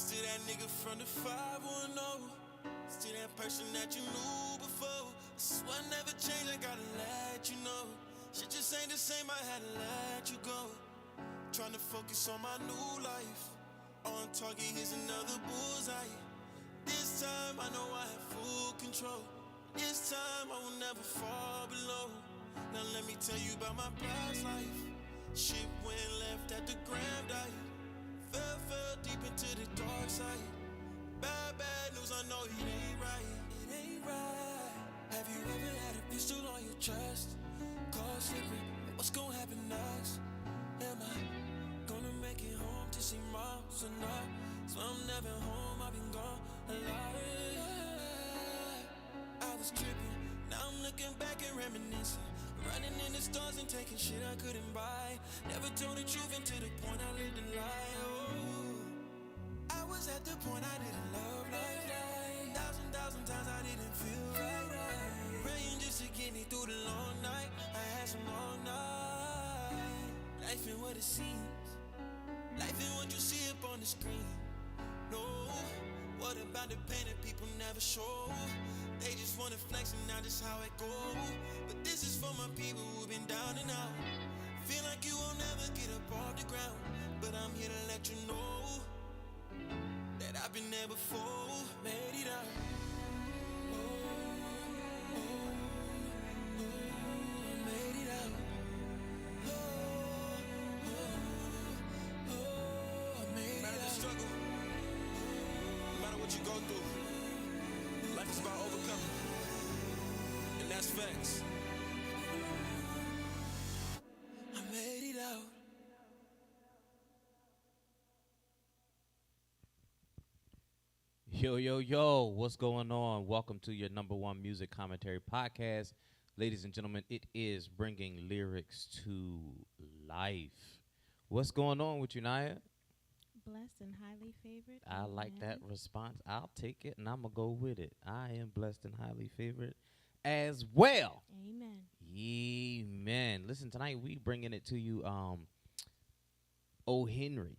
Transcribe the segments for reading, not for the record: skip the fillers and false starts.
Still that nigga from the 510. Still that person that you knew before. I swear I never changed, I gotta let you know. Shit just ain't the same, I had to let you go. Trying to focus on my new life. On target, here's another bullseye. This time I know I have full control. This time I will never fall below. Now let me tell you about my past life. Shit went left at the gram diet. Fell deep into the dark side. Bad news, I know it ain't right. It ain't right. Have you ever had a pistol on your chest? Car slipping, what's gonna happen next? Am I gonna make it home to see mom or not? So I'm never home, I've been gone a lot. I was tripping, now I'm looking back and reminiscing. Running in the stars and taking shit I couldn't buy. Never told the truth until the point I lived a lie. Oh, I was at the point I didn't love life. Thousand times I didn't feel right. Praying just to get me through the long night. I had some long night. Life ain't what it seems. Life ain't what you see up on the screen. No, what about the pain that people never show? They just wanna flex and now just how it goes. But this is for my people who've been down and out. Feel like you won't never get up off the ground. But I'm here to let you know that I've been there before. Made it out. Made it out. No matter the struggle, no matter what you go through, life is about overcoming, and that's facts. I made it out. Yo, what's going on? Welcome to your number one music commentary podcast. Ladies and gentlemen, it is bringing lyrics to life. What's going on with you, Naya? Blessed and highly favored. I like that Amen. response. I'll take it and I'm going to go with it. I am blessed and highly favored as well. Amen. Amen. Listen, tonight we bringing it to you, ØHENRY,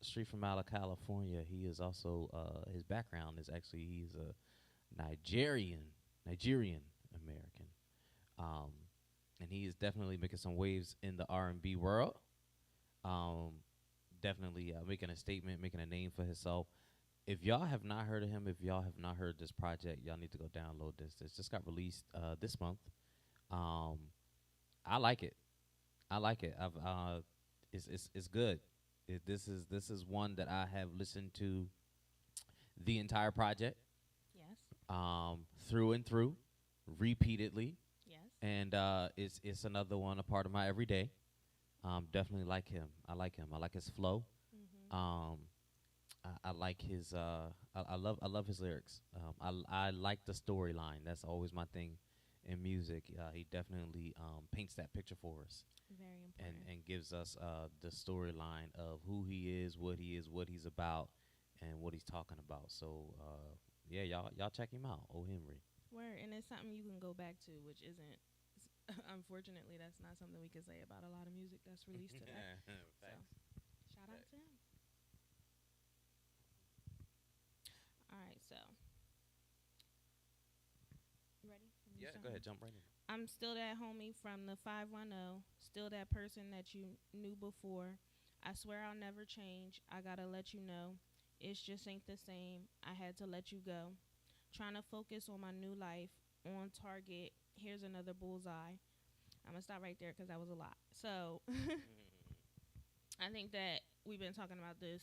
straight from out of California. He is also, his background is actually, he's a Nigerian American. Um, and he is definitely making some waves in the R&B world. Um, definitely making a statement, making a name for himself. If y'all have not heard of him, if y'all have not heard this project, y'all need to go download this. This just got released this month. Um, I like it. I like it. It's good. This is one that I have listened to the entire project Yes. through and through, repeatedly, Yes. and it's another one, a part of my everyday. Definitely like him. I like him. I like his flow. Mm-hmm. I like his. I love his lyrics. I like the storyline. That's always my thing in music. He definitely paints that picture for us Very and important. and gives us the storyline of who he is, what he's about, and what he's talking about. So yeah, y'all check him out, ØHENRY. Word, and it's something you can go back to, which isn't. Unfortunately, that's not something we can say about a lot of music that's released today. So, shout out to him. All right, so you ready? Want me to Yeah, start? go ahead, jump right in. I'm still that homie from the 510, still that person that you knew before. I swear I'll never change. I gotta let you know. It just ain't the same. I had to let you go. Trying to focus on my new life, on target. Here's another bullseye. I'm gonna stop right there because that was a lot. So I think that we've been talking about this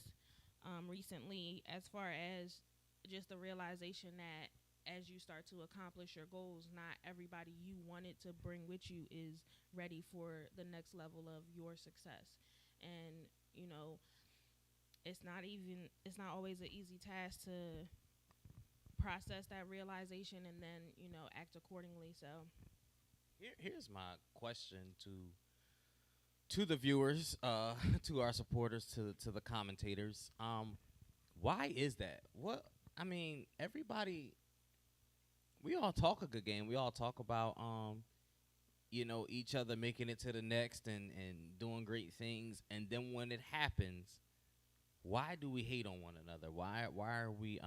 recently as far as just the realization that as you start to accomplish your goals, not everybody you wanted to bring with you is ready for the next level of your success. And, you know, it's not always an easy task to process that realization and then, act accordingly. So, Here's my question to the viewers, to our supporters, to the commentators. Why is that? What I mean, everybody, we all talk a good game. We all talk about each other making it to the next and doing great things, and then when it happens, why do we hate on one another? Why are we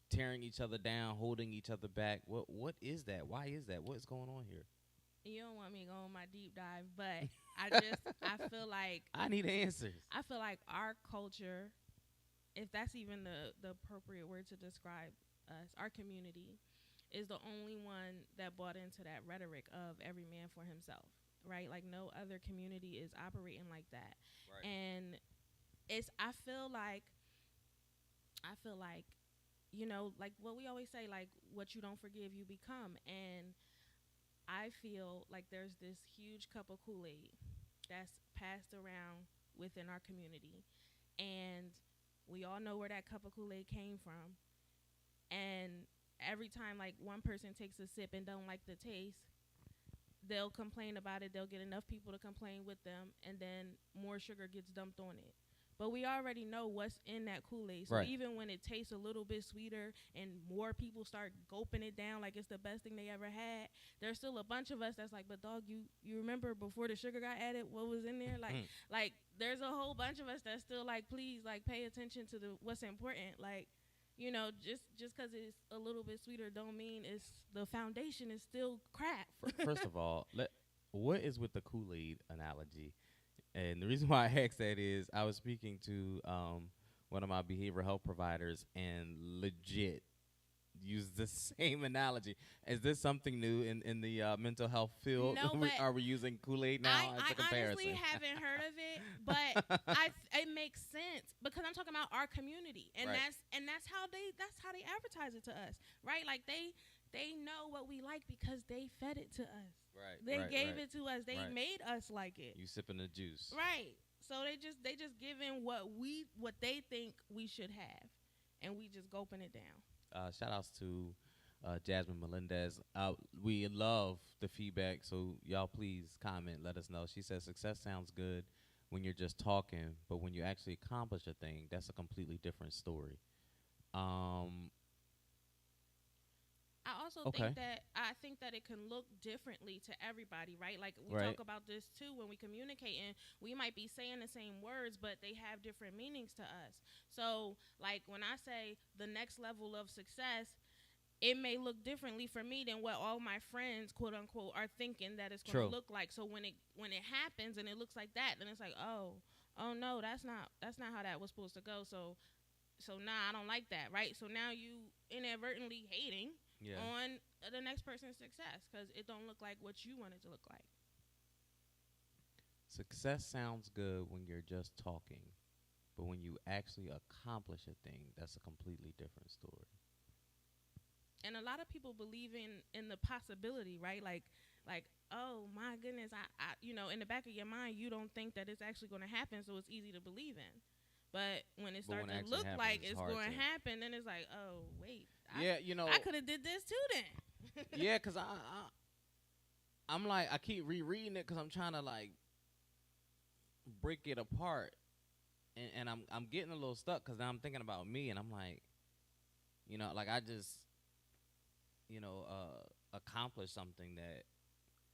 tearing each other down, holding each other back? What is that? Why is that? What is going on here? You don't want me to go on my deep dive, but I feel like I need answers. our culture, if that's even the appropriate word to describe us, our community is the only one that bought into that rhetoric of every man for himself, right? Like no other community is operating like that. Right. And it's I feel like like what we always say, like what you don't forgive you become. And I feel like there's this huge cup of Kool-Aid that's passed around within our community, and we all know where that cup of Kool-Aid came from. And every time like one person takes a sip and don't like the taste, they'll complain about it. They'll get enough people to complain with them, and then more sugar gets dumped on it. But we already know what's in that Kool-Aid. So Right. even when it tastes a little bit sweeter and more people start gulping it down like it's the best thing they ever had, there's still a bunch of us that's like, but dog, you remember before the sugar got added, what was in there? Like there's a whole bunch of us that's still like, please, like pay attention to what's important. Like, just because it's a little bit sweeter don't mean it's the foundation is still crap. First of all, what is with the Kool-Aid analogy? And the reason why I asked that is I was speaking to one of my behavioral health providers and legit used the same analogy. Is this something new in the mental health field? No, but are we using Kool-Aid now as a I comparison? honestly haven't heard of it, but it makes sense because I'm talking about our community, and Right. that's how they advertise it to us, right? Like they know what we like because they fed it to us. Right. They right, gave right. it to us. They Right. made us like it. You sipping the juice. Right. So they just giving what they think we should have, and we just gulping it down. Shout outs to Jasmine Melendez. We love the feedback, so y'all please comment. Let us know. She says success sounds good when you're just talking, but when you actually accomplish a thing, that's a completely different story. I also Okay. think that it can look differently to everybody, right? Like we Right. talk about this too when we communicate, and we might be saying the same words, but they have different meanings to us. So, like when I say the next level of success, it may look differently for me than what all my friends, quote unquote, are thinking that it's going True. to look like. So when it happens and it looks like that, then it's like, oh no, that's not how that was supposed to go. So nah, I don't like that, right? So now you inadvertently hating Yeah. on the next person's success because it don't look like what you want it to look like. Success sounds good when you're just talking, but when you actually accomplish a thing, that's a completely different story. And a lot of people believe in the possibility, right? Like, oh my goodness, I in the back of your mind, you don't think that it's actually going to happen, so it's easy to believe in. But when it But when starts it to actually look happens, like it's it's hard going to to- happen, then it's like, oh wait, Yeah, I could have did this too then. Yeah, because I'm like, I keep rereading it because I'm trying to like break it apart, and I'm getting a little stuck because now I'm thinking about me, and I'm like, like I just, accomplished something that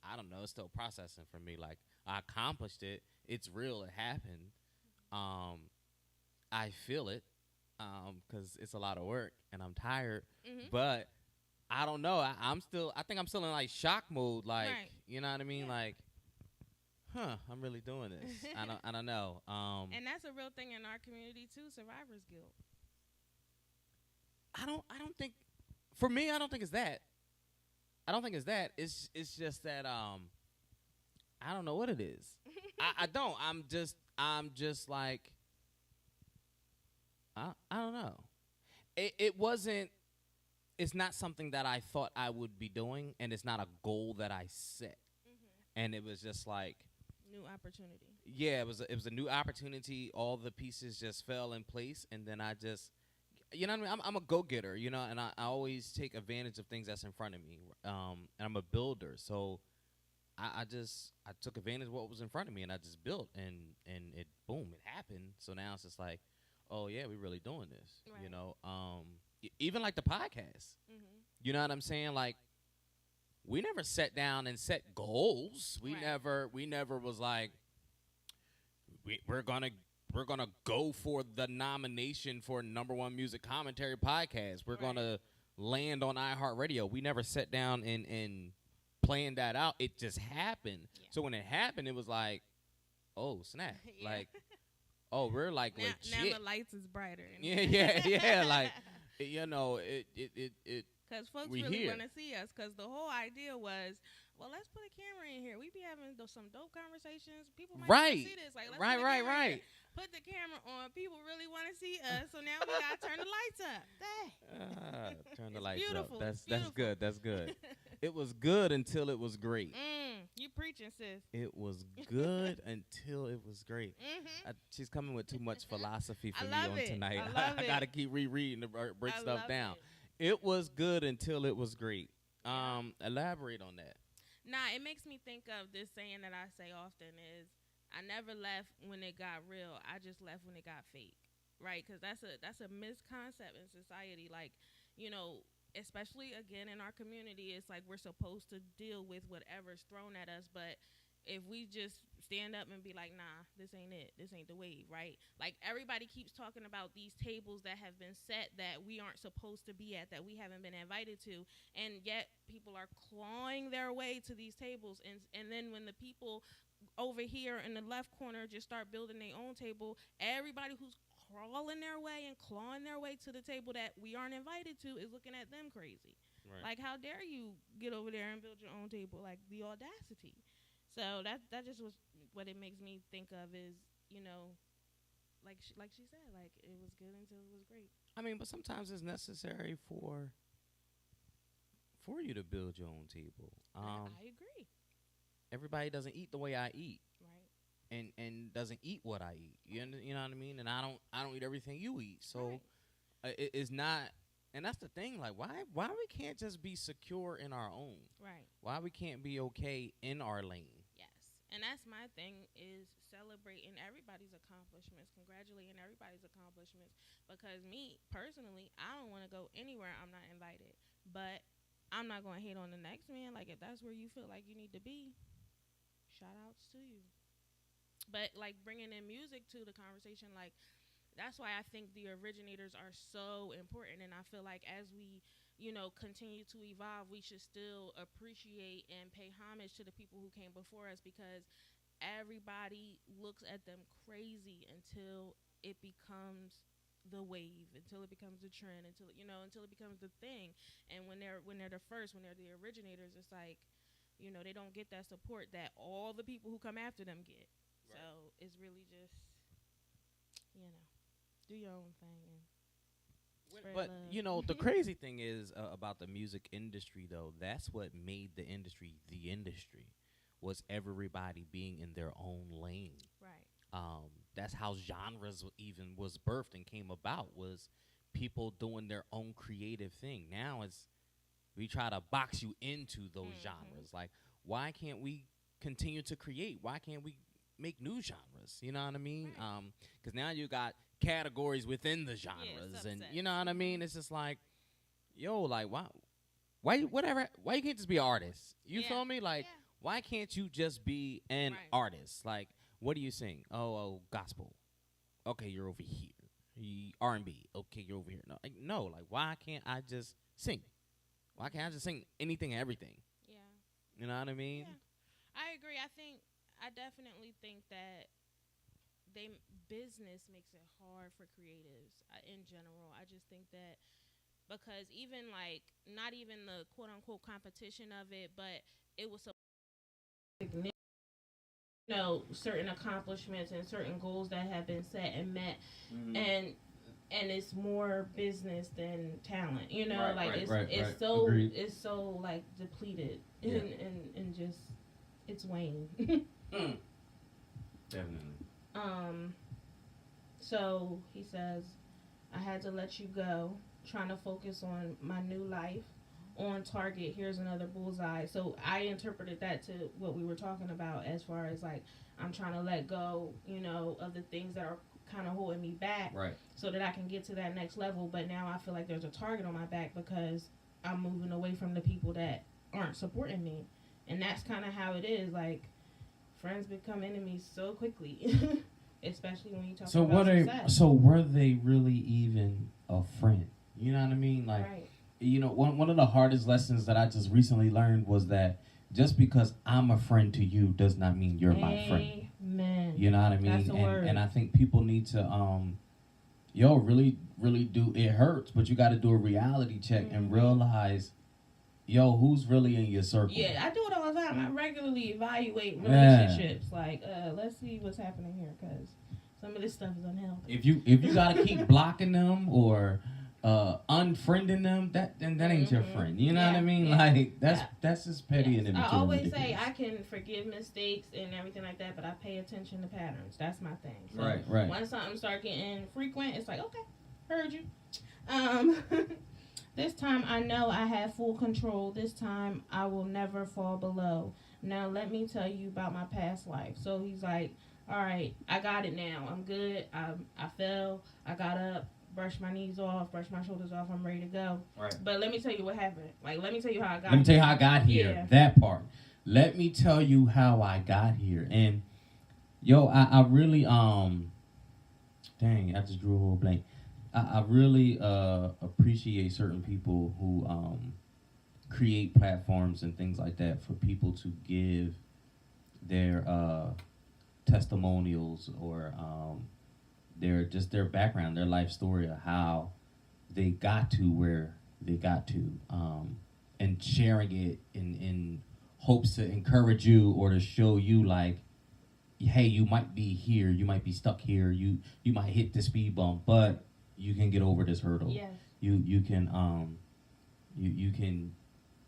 I don't know, it's still processing for me. Like I accomplished it, it's real, it happened. I feel it, because it's a lot of work and I'm tired, Mhm. but I don't know. I think I'm still in like shock mode. Like, Right. you know what I mean? Yeah. Like, I'm really doing this. I don't know. And that's a real thing in our community too, survivor's guilt. I don't think, for me, I don't think it's that. I don't think it's that. It's just that, I don't know what it is. I don't. I'm just like, I don't know. It wasn't, it's not something that I thought I would be doing, and it's not a goal that I set. And it was just like, New opportunity. yeah, it was a new opportunity. All the pieces just fell in place, and then I just, you know what I mean? I'm a go-getter, and I always take advantage of things that's in front of me. And I'm a builder, so I took advantage of what was in front of me, and I just built, and it, boom, it happened. So now it's just like, oh yeah, we really doing this, Right. even like the podcast. Mm-hmm. You know what I'm saying? Like, we never sat down and set goals. We Right. never was like, we're gonna we're gonna go for the nomination for #1 music commentary podcast. We're gonna land on iHeartRadio. We never sat down and planned that out. It just happened. Yeah. So when it happened, it was like, oh snap! Yeah. Like, oh, we're like now legit. the lights is brighter. Yeah. Like, you know, it. Because folks we really here. want to see us. Because the whole idea was, well, let's put a camera in here. We be having some dope conversations. People might want to see this. Like, let's put the camera in here. Put the camera on. People really want to see us. So now we gotta turn the lights up. Turn the It's lights beautiful. up. It's That's beautiful. good. That's good. It was good until it was great. You preaching, sis. It was good until it was great. Mm-hmm. She's coming with too much philosophy for I me love on it. tonight. I love I it. gotta keep rereading to break I stuff love down. it. It was good until it was great. Elaborate on that. Nah, it makes me think of this saying that I say often is, I never left when it got real. I just left when it got fake, right? Because that's a misconcept in society. Like, you know, especially again in our community, it's like we're supposed to deal with whatever's thrown at us. But if we just stand up and be like, nah, this ain't it. This ain't the wave, right? Like everybody keeps talking about these tables that have been set that we aren't supposed to be at, that we haven't been invited to, and yet people are clawing their way to these tables. And then when the people over here in the left corner just start building their own table, everybody who's crawling their way and clawing their way to the table that we aren't invited to is looking at them crazy. Right. Like, how dare you get over there and build your own table? Like, the audacity. So that just was what it makes me think of is, you know, like she said, like it was good until it was great. I mean, but sometimes it's necessary for you to build your own table. I agree. Everybody doesn't eat the way I eat. Right. And doesn't eat what I eat. You know what I mean? And I don't eat everything you eat. So it's not. And that's the thing. Like, why we can't just be secure in our own? Right. Why we can't be okay in our lane? Yes. And that's my thing, is celebrating everybody's accomplishments, congratulating everybody's accomplishments. Because me personally, I don't want to go anywhere I'm not invited. But I'm not going to hate on the next man. Like, if that's where you feel like you need to be, shout outs to you. But like bringing in music to the conversation, like that's why I think the originators are so important. And I feel like as we, you know, continue to evolve, we should still appreciate and pay homage to the people who came before us, because everybody looks at them crazy until it becomes the wave, until it becomes the trend, until it becomes the thing. And when they're the first, when they're the originators, it's like, you know, they don't get that support that all the people who come after them get. Right. So it's really just, you know, do your own thing. But love. You know, the crazy thing is about the music industry, though, that's what made the industry, was everybody being in their own lane. Right. That's how genres even was birthed and came about, was people doing their own creative thing. Now it's, we try to box you into those genres. Like, why can't we continue to create? Why can't we make new genres? You know what I mean? Right. 'Cause now you got categories within the genres, and you know what I mean? It's just like, yo, like, why you can't just be an artist? You feel me? Like, why can't you just be an artist? Like, what do you sing? Oh, gospel. Okay, you're over here. R&B. Okay, you're over here. No, like, why can't I just sing? Why can't I just sing anything and everything? Yeah. You know what I mean? Yeah. I agree. I definitely think that business makes it hard for creatives in general. I just think that because even like, not even the quote unquote competition of it, but it was certain accomplishments and certain goals that have been set and met, and it's more business than talent. You know, it's so Agreed. It's so like depleted and just it's waned. Definitely. So he says, I had to let you go, trying to focus on my new life, on target, here's another bullseye. So I interpreted that to what we were talking about, as far as like, I'm trying to let go, you know, of the things that are kind of holding me back, so that I can get to that next level. But now I feel like there's a target on my back because I'm moving away from the people that aren't supporting me. And that's kind of how it is. Like, friends become enemies so quickly. especially when you talk So about were they? success. So were they really even a friend? You know what I mean? Like, Right. one of the hardest lessons that I just recently learned was that just because I'm a friend to you does not mean you're my friend. Amen. You know what I That's mean? the And word. and I think people need to really really do. It hurts, but you got to do a reality check and realize, who's really in your circle. Yeah, I do it all the time. I regularly evaluate Yeah. relationships. Like, let's see what's happening here, because some of this stuff is unhealthy. If you gotta keep blocking them or unfriending them, that ain't your friend. You know what I mean? Yeah. Like Yeah. that's just petty Yes. and I immature. always and say ridiculous. I can forgive mistakes and everything like that, but I pay attention to patterns. That's my thing. So Right. once something start getting frequent, it's like, okay, heard you. Um, this time I know I have full control. This time I will never fall below. Now let me tell you about my past life. So he's like, all right, I got it now. I'm good. I fell. I got up. Brushed my knees off. Brushed my shoulders off. I'm ready to go. Right. But let me tell you what happened. Like, let me tell you how I got. Let me tell you how I got here. Yeah. That part. Let me tell you how I got here. And I really dang, I just drew a whole blank. I really appreciate certain people who create platforms and things like that for people to give their testimonials or their background, their life story of how they got to where they got to, and sharing it in hopes to encourage you or to show you like, hey, you might be here, you might be stuck here, you might hit the speed bump, but you can get over this hurdle. Yes. You can you can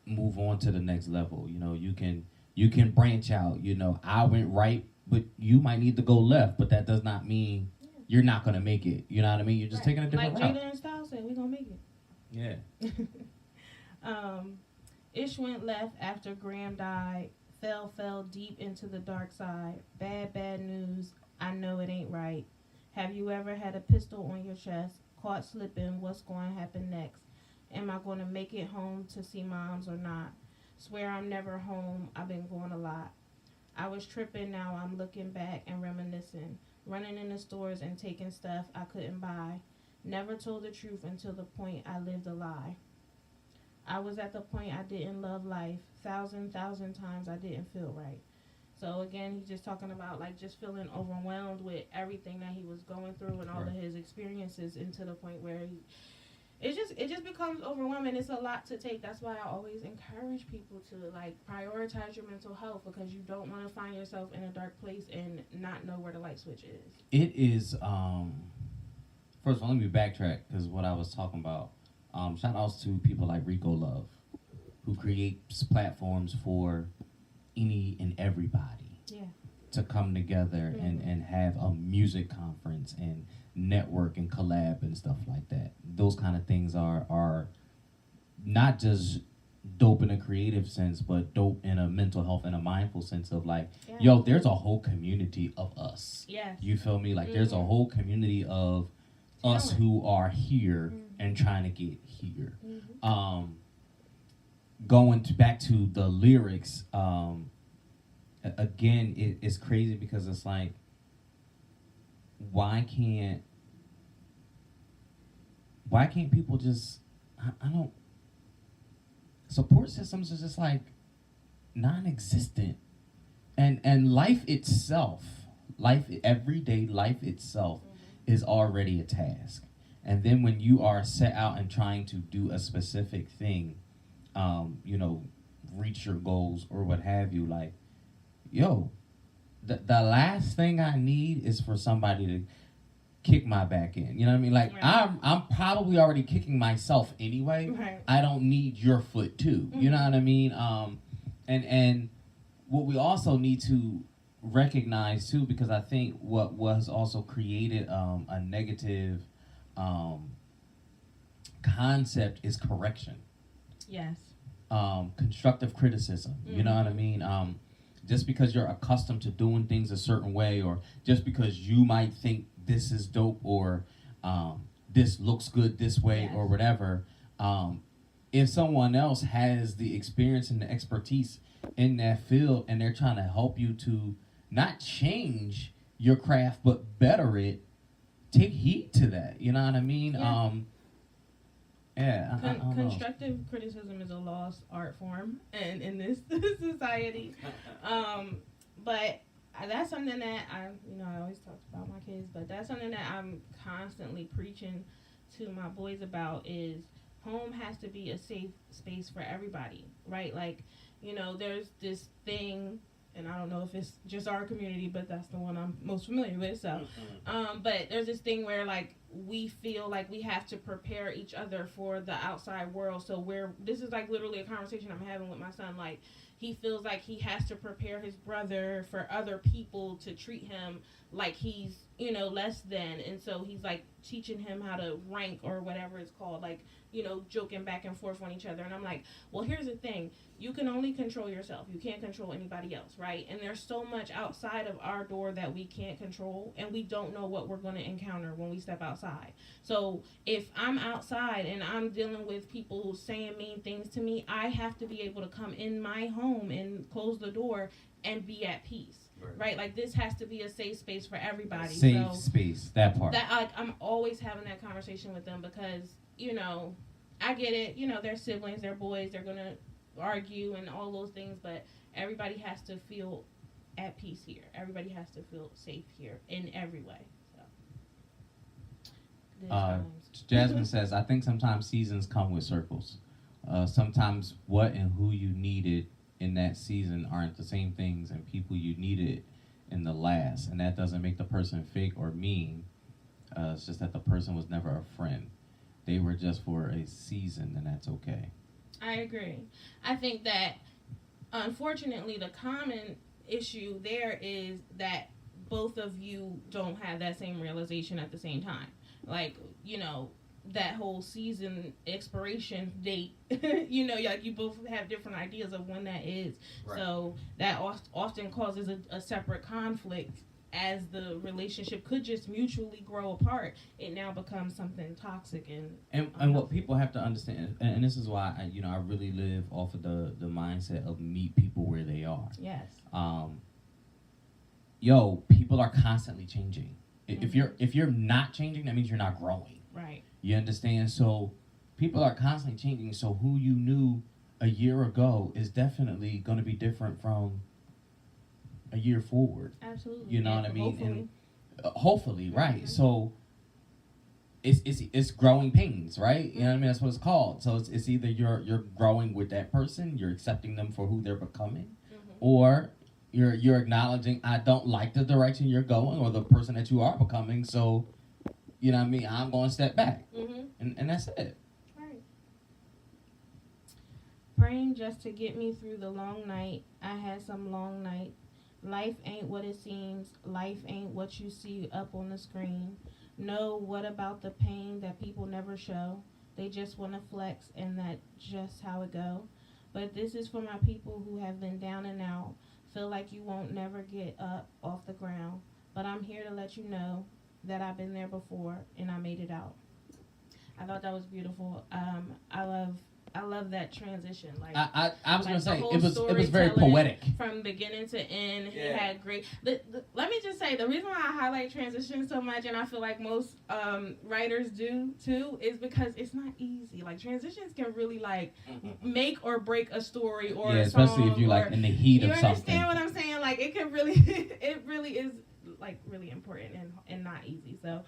move on to the next level. You can branch out. I went right, but you might need to go left, but that does not mean you're not gonna make it. You know what I mean? You're just taking a different like route. Jada and Styles said, we gonna make it. Yeah. Ish went left after Graham died. Fell deep into the dark side. Bad news. I know it ain't right. Have you ever had a pistol on your chest? Caught slipping. What's going to happen next? Am I going to make it home to see moms or not? Swear I'm never home. I've been going a lot. I was tripping. Now I'm looking back and reminiscing. Running in the stores and taking stuff I couldn't buy. Never told the truth until the point I lived a lie. I was at the point I didn't love life. Thousand times I didn't feel right. So again, he's just talking about like just feeling overwhelmed with everything that he was going through and all of his experiences, and to the point where it just becomes overwhelming. It's a lot to take. That's why I always encourage people to like prioritize your mental health, because you don't want to find yourself in a dark place and not know where the light switch is. It is. First of all, let me backtrack because what I was talking about. Shout outs to people like Rico Love, who creates platforms for any and everybody to come together and have a music conference and network and collab and stuff like that. Those kind of things are not just dope in a creative sense, but dope in a mental health and a mindful sense of like, there's a whole community of us. Yes. You feel me? Like there's a whole community of us who are here and trying to get here. Going back to the lyrics, again, it's crazy because it's like, why can't people just, I don't, support systems are just like non-existent, and everyday life itself is already a task. And then when you are set out and trying to do a specific thing, reach your goals or what have you, like, the last thing I need is for somebody to kick my back in. You know what I mean? Like, I'm probably already kicking myself anyway. Right. I don't need your foot too. You know what I mean? And what we also need to recognize too, because I think what was also created a negative concept is correction. Yes. Constructive criticism. You know what I mean? Just because you're accustomed to doing things a certain way, or just because you might think this is dope, or this looks good this way, or whatever, if someone else has the experience and the expertise in that field and they're trying to help you to not change your craft but better it, take heed to that. You know what I mean? Yeah. I don't know. Constructive criticism is a lost art form, and in this society, but that's something that I always talk about my kids, but that's something that I'm constantly preaching to my boys about is home has to be a safe space for everybody, right? Like, there's this thing, and I don't know if it's just our community, but that's the one I'm most familiar with. So, but there's this thing where like we feel like we have to prepare each other for the outside world. So this is like literally a conversation I'm having with my son. Like he feels like he has to prepare his brother for other people to treat him like he's less than, and so he's like teaching him how to rank or whatever it's called, like joking back and forth on each other. And I'm like, well, here's the thing, you can only control yourself, you can't control anybody else, right? And there's so much outside of our door that we can't control, and we don't know what we're going to encounter when we step outside. So if I'm outside and I'm dealing with people saying mean things to me, I have to be able to come in my home and close the door and be at peace. Right, like this has to be a safe space for everybody. Safe space, that part. That like I'm always having that conversation with them because I get it. They're siblings, they're boys, they're gonna argue and all those things, but everybody has to feel at peace here. Everybody has to feel safe here in every way. So. Jasmine says, I think sometimes seasons come with circles. Sometimes what and who you needed in that season aren't the same things and people you needed in the last, and that doesn't make the person fake or mean. It's just that the person was never a friend. They were just for a season, and that's okay. I agree. I think that unfortunately the common issue there is that both of you don't have that same realization at the same time. Like, that whole season expiration date, like you both have different ideas of when that is. Right. So that often causes a separate conflict as the relationship could just mutually grow apart. It now becomes something toxic and what people have to understand, and this is why I really live off of the mindset of meet people where they are. Yes. People are constantly changing. Mm-hmm. If you're not changing, that means you're not growing. Right. You understand? So people are constantly changing. So who you knew a year ago is definitely going to be different from a year forward. Absolutely. You know what I mean? Hopefully. And hopefully, right? Mm-hmm. So it's growing pains, right? You know what I mean? That's what it's called. So it's either you're growing with that person, you're accepting them for who they're becoming, or you're acknowledging I don't like the direction you're going or the person that you are becoming. So you know what I mean? I'm going to step back. And that's it. Right. Praying just to get me through the long night. I had some long night. Life ain't what it seems. Life ain't what you see up on the screen. No, what about the pain that people never show? They just want to flex, and that's just how it go. But this is for my people who have been down and out. Feel like you won't never get up off the ground. But I'm here to let you know that I've been there before and I made it out. I thought that was beautiful. I love that transition. Like I was gonna say it was very poetic from beginning to end. Yeah. It had great. Let me just say the reason why I highlight transition so much, and I feel like most writers do too, is because it's not easy. Like transitions can really like make or break a story or a song, especially if you're like in the heat of something. You understand what I'm saying? Like it can really, it really is like really important and not easy. So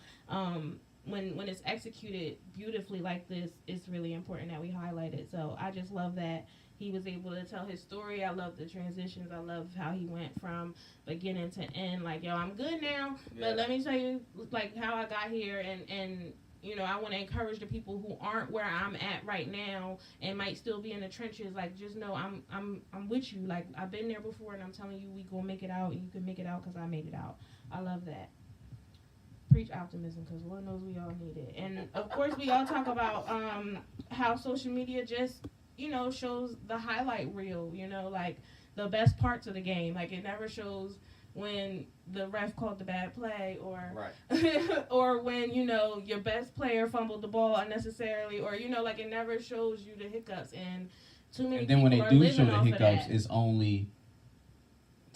when it's executed beautifully like this, it's really important that we highlight it. So I just love that he was able to tell his story. I love the transitions. I love how he went from beginning to end. Like, yo, I'm good now, but let me tell you like how I got here, and I want to encourage the people who aren't where I'm at right now and might still be in the trenches. Like, just know I'm with you. Like, I've been there before, and I'm telling you, we gonna make it out, and you can make it out because I made it out. I love that. Preach optimism, because Lord knows we all need it. And of course, we all talk about how social media just shows the highlight reel. Like the best parts of the game. Like it never shows when the ref called the bad play, or or when your best player fumbled the ball unnecessarily, or like it never shows you the hiccups. And too many. And then when they do show the hiccups, it's only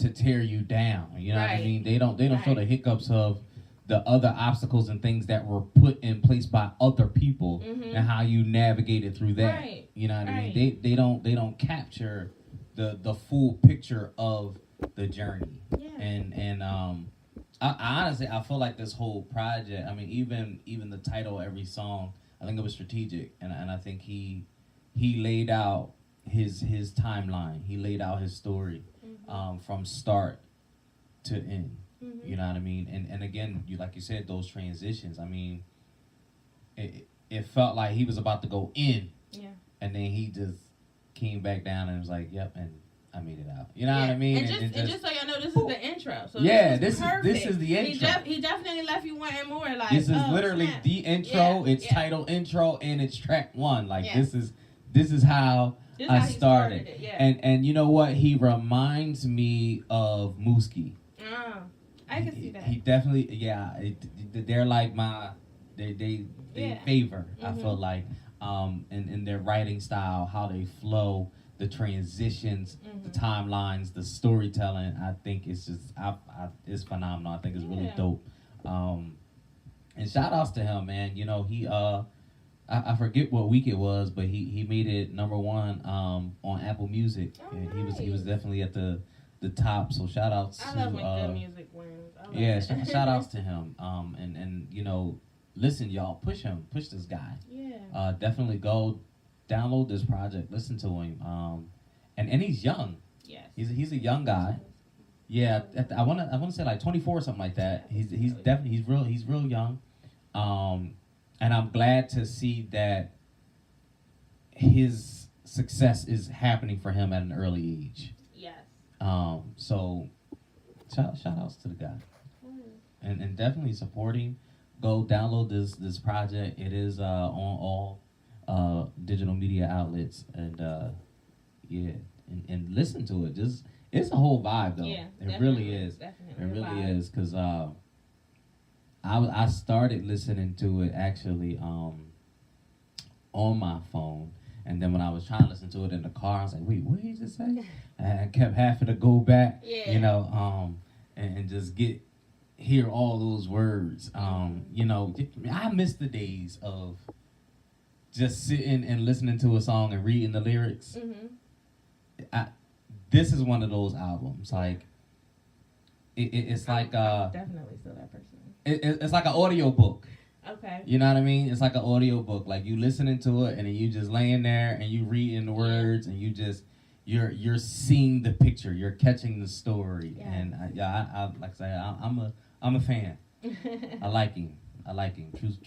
to tear you down. You know what I Right. mean? They don't show Right. the hiccups of the other obstacles and things that were put in place by other people Mhm. and how you navigated through that. Right. You know what I Right. mean? They don't capture the full picture of the journey. Yeah. And I honestly I feel like this whole project, I mean even the title of every song, I think it was strategic, and I think he laid out his timeline. He laid out his story from start to end. Mhm. You know what I mean? And again, you like you said, those transitions. I mean, it felt like he was about to go in, Yeah. and then he just came back down and was like, "Yep," and I made it out. You know what Yeah. I mean? And just so y'all know, this is the intro. So Yeah, this this is the intro. He definitely left you wanting more. Like This is oh, literally snap. the intro. Yeah, It's yeah. title intro and it's track one. Like Yeah. this is how This is I how he started. it. Yeah. And you know what? He reminds me of Mooski. I can see that. He definitely they're like they Yeah. favor. I Mhm. feel like in their writing style, how they flow, the transitions, the Mhm. timelines, the storytelling. I think it's just it's phenomenal. I think it's really Yeah. dope. And shout outs to him, man. You know, he I forget what week it was, but he made it #1 on Apple Music. Oh, And he was nice. definitely at the top. So shout outs I to love when good music wins. I love yeah, that. shout outs to him. And you know, listen, y'all, push this guy. Yeah. Definitely go download this project, listen to him. And he's young. Yes. He's a young guy. Yeah, I wanna say like 24 or something like that. He's definitely he's real young. And I'm glad to see that his success is happening for him at an early age. Yes. So shout outs to the guy. And definitely supporting. Go download this project. It is on all digital media outlets, and yeah, and listen to it. Just it's a whole vibe though. Yeah. It really is. Definitely. It a really vibe. is because I started listening to it actually on my phone, and then when I was trying to listen to it in the car, I was like, wait, what did he just say? And I kept having to go back, Yeah. you know, and just hear all those words. You know, I miss the days of just sitting and listening to a song and reading the lyrics. Mhm. This is one of those albums. Like, it's like I'm definitely still that person. it's like an audio book. Okay. You know what I mean? It's like an audio book. Like you listening to it and then you just laying there and you reading the words and you just you're seeing the picture. You're catching the story. Yeah. And I like I say I'm a fan. I like him.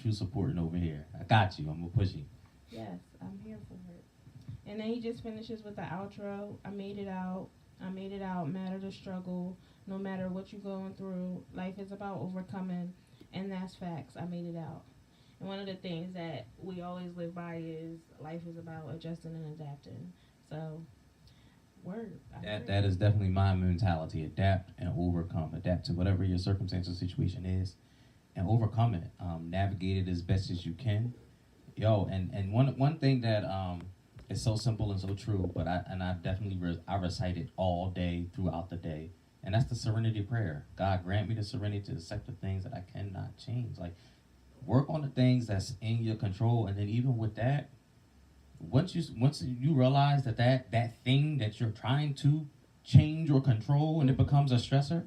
True supporting over here. I got you. I'm gonna push you. Yes, I'm here for it. And then he just finishes with the outro. I made it out. Matter the struggle. No matter what you're going through, life is about overcoming, and that's facts. I made it out. And one of the things that we always live by is life is about adjusting and adapting. So, word. I agree. That is definitely my mentality. Adapt and overcome. Adapt to whatever your circumstance or situation is, and overcome it. Navigate it as best as you can. Yo, and one thing that is so simple and so true, but I definitely I recite it all day throughout the day, and that's the serenity prayer. God grant me the serenity to accept the things that I cannot change. Like, work on the things that's in your control, and then even with that, once you realize that thing that you're trying to change or control and it becomes a stressor,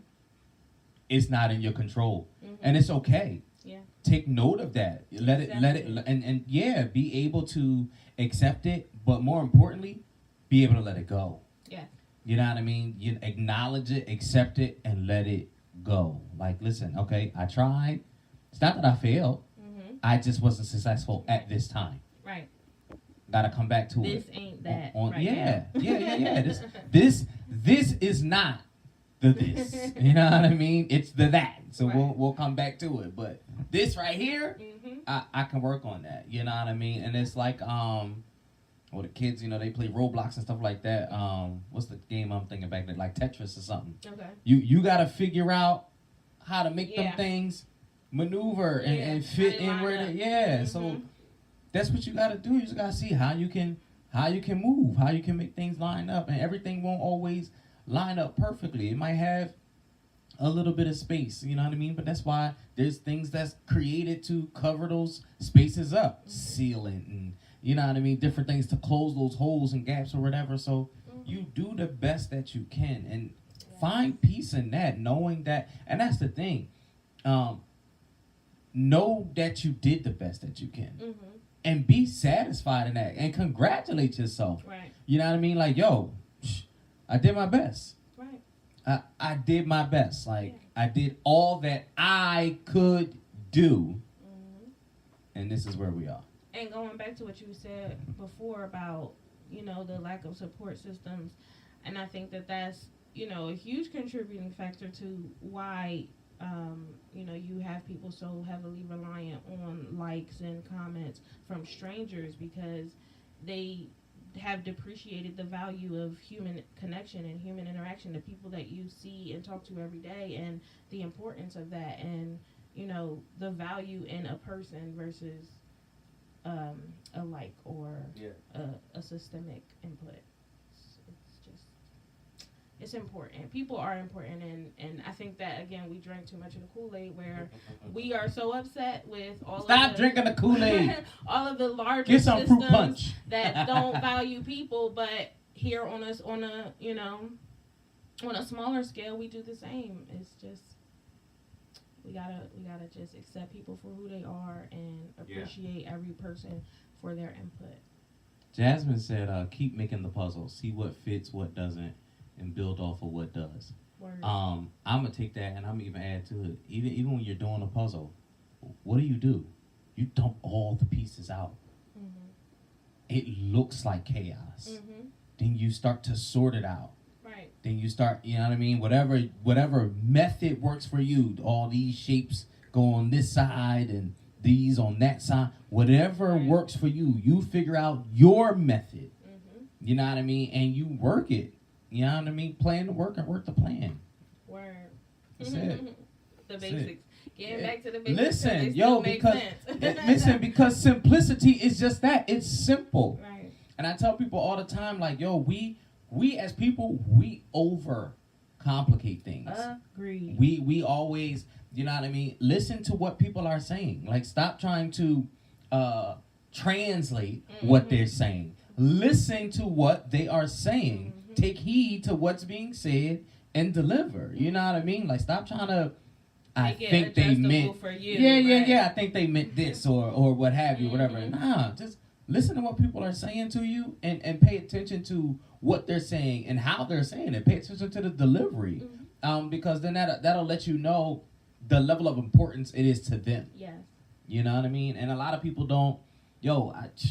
it's not in your control, and it's okay. Yeah. Take note of that. Let it, and yeah, be able to accept it, but more importantly, be able to let it go. Yeah. You know what I mean? You acknowledge it, accept it, and let it go. Like, listen, okay, I tried. It's not that I failed. I just wasn't successful at this time. Right. Gotta come back to This it. ain't that. Yeah. This is not the this. You know what I mean? It's the that. So Right. we'll come back to it. But this right here, Mm-hmm. I can work on that. You know what I mean? And it's like well, the kids, you know, they play Roblox and stuff like that. What's the game I'm thinking back there? Like Tetris or something. Okay. You gotta figure out how to make them Yeah. things maneuver Yeah, and fit how they in line where up. they yeah. Mhm. So that's what you gotta do. You just gotta see how you can move, how you can make things line up, and everything won't always line up perfectly. It might have a little bit of space, you know what I mean? But that's why there's things that's created to cover those spaces up, sealant and, you know what I mean, different things to close those holes and gaps or whatever. So you do the best that you can and find peace in that, knowing that, and that's the thing. Know that you did the best that you can. And be satisfied in that and congratulate yourself. Right. You know what I mean? Like, yo, I did my best. Right. I did my best. Like, I did all that I could do. And this is where we are. And going back to what you said before about, you know, the lack of support systems, and I think that that's, you know, a huge contributing factor to why, you know, you have people so heavily reliant on likes and comments from strangers, because they have depreciated the value of human connection and human interaction, the people that you see and talk to every day, and the importance of that, and, you know, the value in a person versus a like or a systemic input. It's just, it's important. People are important, and I think that, again, we drank too much of the Kool-Aid, where we are so upset with all Stop of the, drinking the Kool-Aid. all of the larger Get some fruit systems punch. that don't value people, but here on us on a, you know, on a smaller scale, we do the same. It's just, we gotta just accept people for who they are and appreciate every person for their input. Jasmine said, keep making the puzzle. See what fits, what doesn't, and build off of what does. Word. I'm going to take that and I'm going to even add to it. Even when you're doing a puzzle, what do? You dump all the pieces out. It looks like chaos. Then you start to sort it out. Right. Then you start, you know what I mean? Whatever method works for you. All these shapes go on this side and these on that side. Whatever works for you, you figure out your method. You know what I mean? And you work it. You know what I mean? Plan the work and work the plan. Word. That's it. The That's basics. it. Getting back to the basics. Listen, yo, because simplicity is just that. It's simple. Right. And I tell people all the time, like, yo, we as people, we overcomplicate things. Agreed. We always, you know what I mean? Listen to what people are saying. Like, stop trying to translate what they're saying. Listen to what they are saying. Take heed to what's being said and deliver. You know what I mean? Like, stop trying to, I think they meant, for you, I think they meant this or what have you, whatever. Nah, just listen to what people are saying to you and pay attention to what they're saying and how they're saying it. Pay attention to the delivery, because then that'll let you know the level of importance it is to them. Yes. You know what I mean? And a lot of people don't.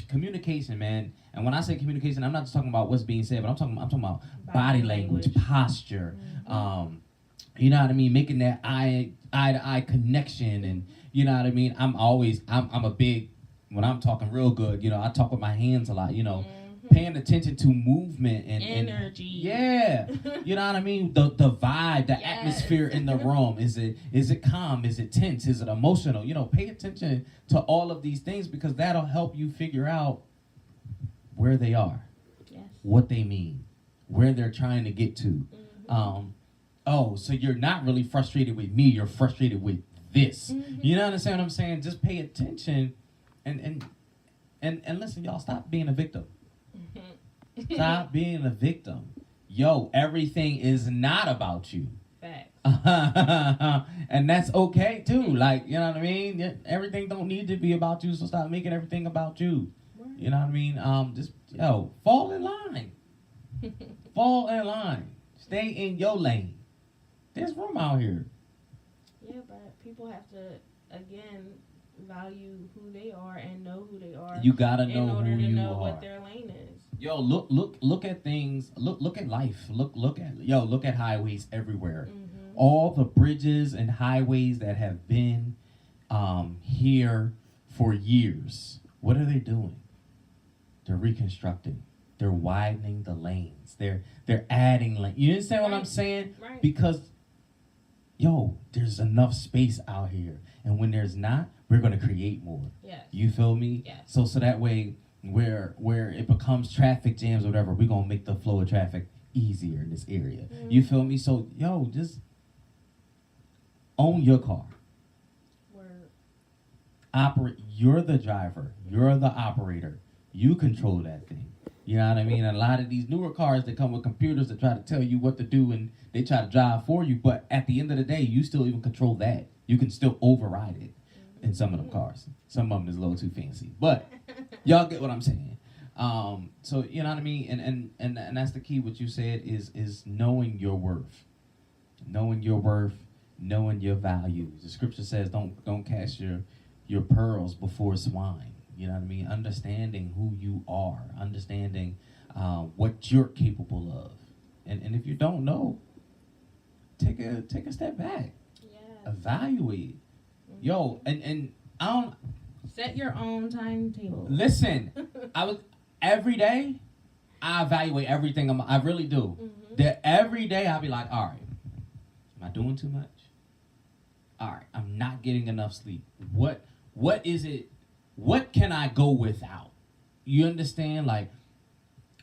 Communication, man. And when I say communication, I'm not just talking about what's being said, but I'm talking about body language, posture. You know what I mean? Making that eye-to-eye connection, and you know what I mean? I'm a big, when I'm talking real good, you know, I talk with my hands a lot, you know, paying attention to movement and energy. Yeah. You know what I mean? The vibe, the atmosphere in the room. Is it calm? Is it tense? Is it emotional? You know, pay attention to all of these things, because that'll help you figure out where they are, what they mean, where they're trying to get to. So you're not really frustrated with me, you're frustrated with this. You know what I'm saying? Just pay attention and listen, y'all, stop being a victim. Stop being a victim. Yo, everything is not about you. Facts. And that's okay too. Like, you know what I mean? Everything don't need to be about you, so stop making everything about you. You know what I mean? Just, fall in line. Fall in line. Stay in your lane. There's room out here. Yeah, but people have to, again, value who they are and know who they are. You gotta know in order who to you know are. what their lane is. Yo, look at things. Look at life. Look at highways everywhere. All the bridges and highways that have been here for years. What are they doing? They're reconstructing. They're widening the lanes. They're adding lanes. You understand what I'm saying? Right. Because, there's enough space out here, and when there's not, we're gonna create more. Yes. You feel me? Yes. So that way, where it becomes traffic jams or whatever, we're gonna make the flow of traffic easier in this area. You feel me? So, yo, just own your car. Word. Operate. You're the driver. You're the operator. You control that thing. You know what I mean? And a lot of these newer cars that come with computers that try to tell you what to do and they try to drive for you. But at the end of the day, you still even control that. You can still override it in some of them cars. Some of them is a little too fancy. But y'all get what I'm saying. So you know what I mean? And that's the key. What you said is knowing your worth. Knowing your worth, knowing your values. The scripture says don't cast your pearls before swine. You know what I mean? Understanding who you are, understanding what you're capable of, and if you don't know, take a step back, evaluate. Yo, and I don't set your own timetable. Listen. Every day, I evaluate everything. I really do. That every day I'll be like, all right, am I doing too much? All right, I'm not getting enough sleep. What is it? What can I go without? You understand? Like,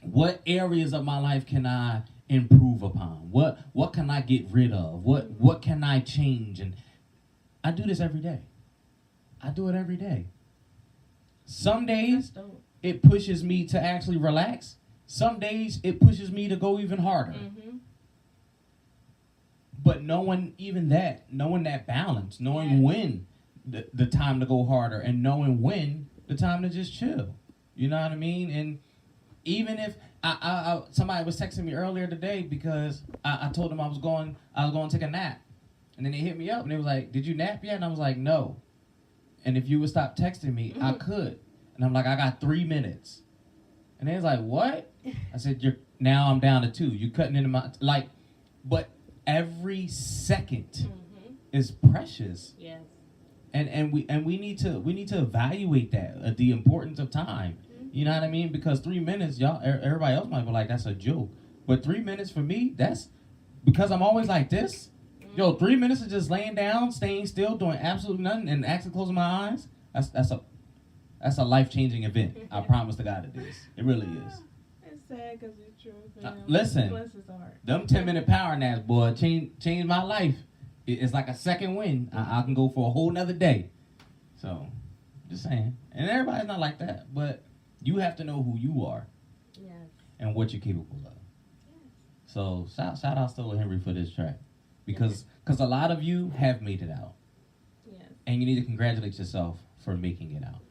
what areas of my life can I improve upon? What can I get rid of? What can I change? And I do this every day. I do it every day. Some days it pushes me to actually relax. Some days it pushes me to go even harder. But knowing that balance, knowing when the time to go harder and knowing when the time to just chill. You know what I mean? And even if somebody was texting me earlier today because I told them I was going to take a nap. And then they hit me up and they was like, "Did you nap yet?" And I was like, "No." And if you would stop texting me, I could. And I'm like, "I got 3 minutes." And they was like, "What?" I said, now I'm down to 2. You cutting into my but every second is precious. Yes. And we need to evaluate that, the importance of time. You know what I mean? Because 3 minutes, y'all, everybody else might be like, that's a joke. But 3 minutes for me, that's because I'm always like this. Yo, 3 minutes of just laying down, staying still, doing absolutely nothing, and actually closing my eyes. That's a life-changing event. I promise to God it is. It really is. It's sad because it's true. Listen, Bless his heart. them 10-minute power naps, boy, changed my life. It's like a second win. I can go for a whole nother day. So, just saying. And everybody's not like that, but you have to know who you are. Yes. And what you're capable of. Yes. So, shout out to ØHENRY for this track. Because a lot of you have made it out. Yes. And you need to congratulate yourself for making it out.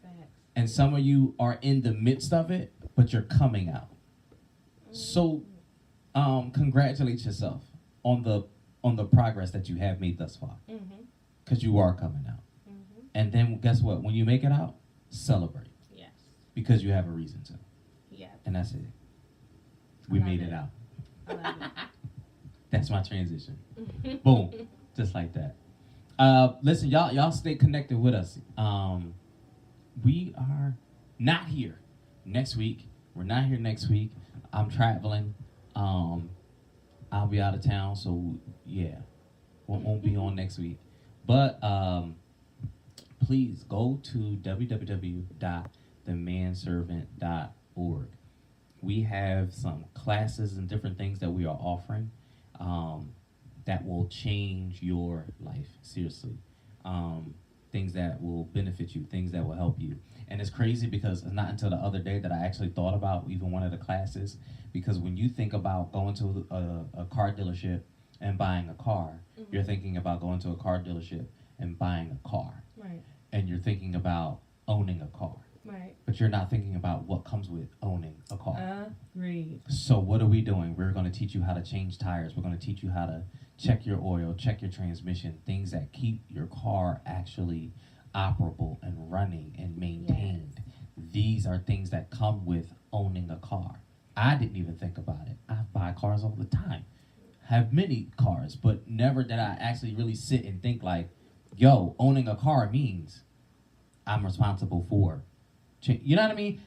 Facts. And some of you are in the midst of it, but you're coming out. So, congratulate yourself on the progress that you have made thus far. Because you are coming out. And then guess what? When you make it out, celebrate. Yes. Because you have a reason to. Yes. And that's it. We made it out. I love it. That's my transition. Boom. Just like that. Listen, y'all stay connected with us. We are not here next week. We're not here next week. I'm traveling. I'll be out of town, so yeah, won't be on next week. But please go to www.themanservant.org. We have some classes and different things that we are offering that will change your life, seriously. Things that will benefit you, things that will help you. And it's crazy because it's not until the other day that I actually thought about even one of the classes. Because when you think about going to a car dealership and buying a car, you're thinking about going to a car dealership and buying a car. Right. And you're thinking about owning a car. Right. But you're not thinking about what comes with owning a car. Agreed. So what are we doing? We're going to teach you how to change tires. We're going to teach you how to check your oil, check your transmission, things that keep your car actually operable and running and maintained. Yes. These are things that come with owning a car. I didn't even think about it. I buy cars all the time. Have many cars, but never did I actually really sit and think like, yo, owning a car means I'm responsible for. You know what I mean?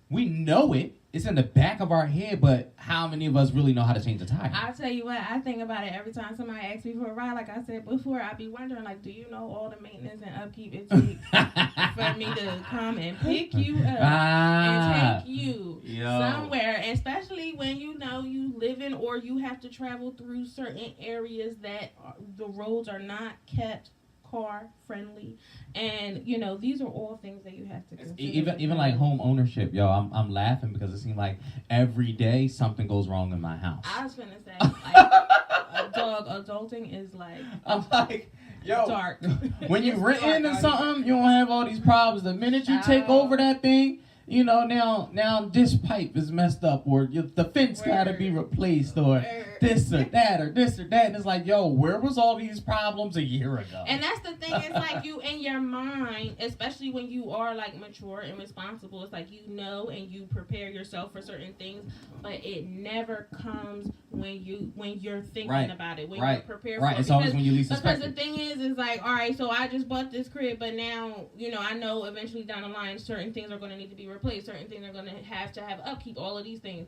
We know it. It's in the back of our head, but how many of us really know how to change a tire? I'll tell you what, I think about it every time somebody asks me for a ride. Like I said before, I be wondering, like, do you know all the maintenance and upkeep it takes for me to come and pick you up and take you somewhere, especially when you know you in, or you have to travel through certain areas that the roads are not kept car friendly, and these are all things that you have to consider. Even like home ownership, yo, I'm laughing because it seems like every day something goes wrong in my house. I was gonna say, like, adulting is like, I'm like, yo, dark. When you It's written dark or out something, you don't have all these problems. The minute you take over that thing, now this pipe is messed up, or the fence gotta be replaced, or this or that, and it's like, yo, where was all these problems a year ago? And that's the thing, it's like you in your mind, especially when you are like mature and responsible, it's like and you prepare yourself for certain things, but it never comes when you're thinking about it, when you're prepared for it. It's always when you least expect it. Because the thing is like, all right, so I just bought this crib, but now, I know eventually down the line certain things are going to need to be replaced, certain things are going to have upkeep, all of these things.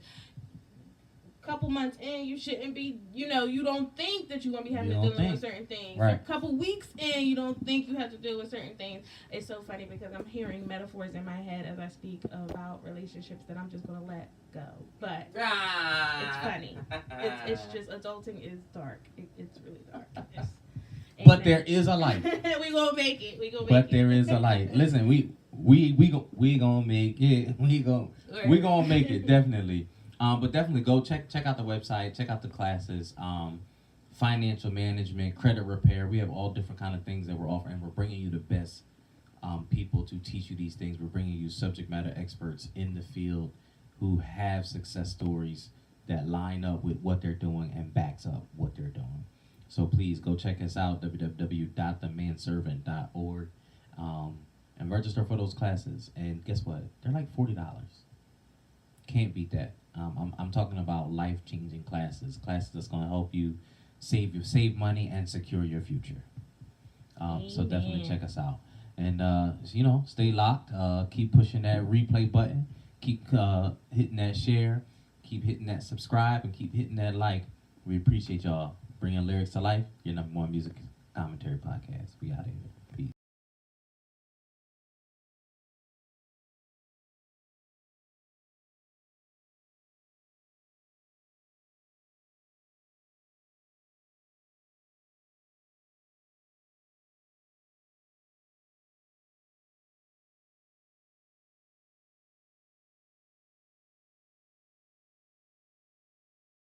Couple months in, you shouldn't be, you don't think that you're going to be having to deal with certain things. Right. A couple weeks in, you don't think you have to deal with certain things. It's so funny because I'm hearing metaphors in my head as I speak about relationships that I'm just going to let go. But it's funny. It's just, adulting is dark. It's really dark. But there is a light. We gonna make it. But there is a light. Listen, we gonna make it. We gonna make it, definitely. But definitely go check out the website, check out the classes, financial management, credit repair. We have all different kind of things that we're offering. We're bringing you the best people to teach you these things. We're bringing you subject matter experts in the field who have success stories that line up with what they're doing and backs up what they're doing. So please go check us out, www.themanservant.org, and register for those classes. And guess what? They're like $40. Can't beat that. I'm talking about life-changing classes that's going to help you save money and secure your future. So definitely check us out. And, stay locked. Keep pushing that replay button. Keep hitting that share. Keep hitting that subscribe. And keep hitting that like. We appreciate y'all bringing lyrics to life. Your #1 music commentary podcast. We out of here.